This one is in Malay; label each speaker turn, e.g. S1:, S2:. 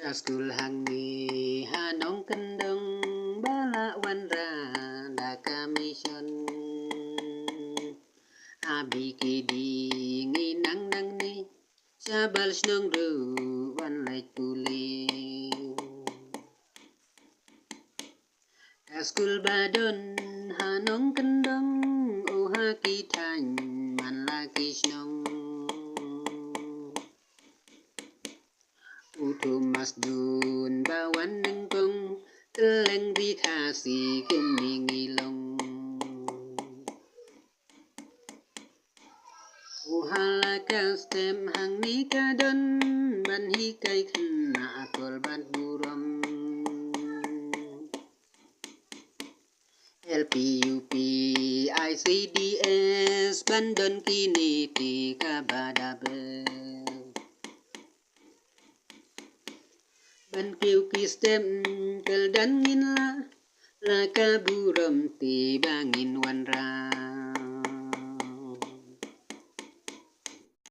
S1: Askul hangi hanong kendong bala wanra da kamisyon abi kidi nginang nang ni sabal snong ru wan lai tuling Askul badon hanong kendong oha kitany man laki snong Utum masdun bawan nengkong teleng dikasih kemingilong Uhala kastem hang nikadon ban hikai kena akol ban buram LPUP ICDS bandon kini tika badabe Ban kiu kistem kel dan ngin la kaburam ti bangin wanra